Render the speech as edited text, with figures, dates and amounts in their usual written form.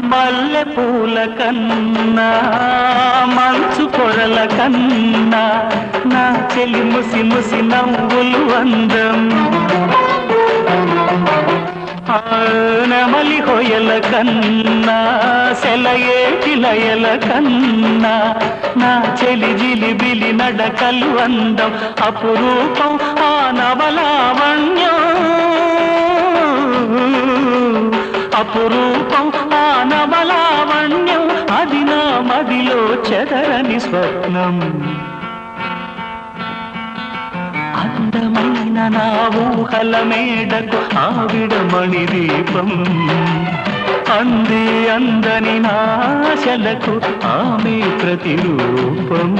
మల్లె పూల కన్నా మంచు పొరల కన్నా నా చెలి ముసి ముసి నవ్వులు అందం నెమలి హొయల కన్నా సెలయేటి లయల కన్నా నా చెలి జిలిబిలి నడకలు అందం అపురూపం ఆ నవలావణ్యం అపురూపం ఆ నవలావణ్యం అది నా మదిలో చెదరని స్వప్నం అందమైన నా ఊహల మేడకు ఆవిడమణి దీపం అంది అందని నాశలకు ఆమె ప్రతిరూపం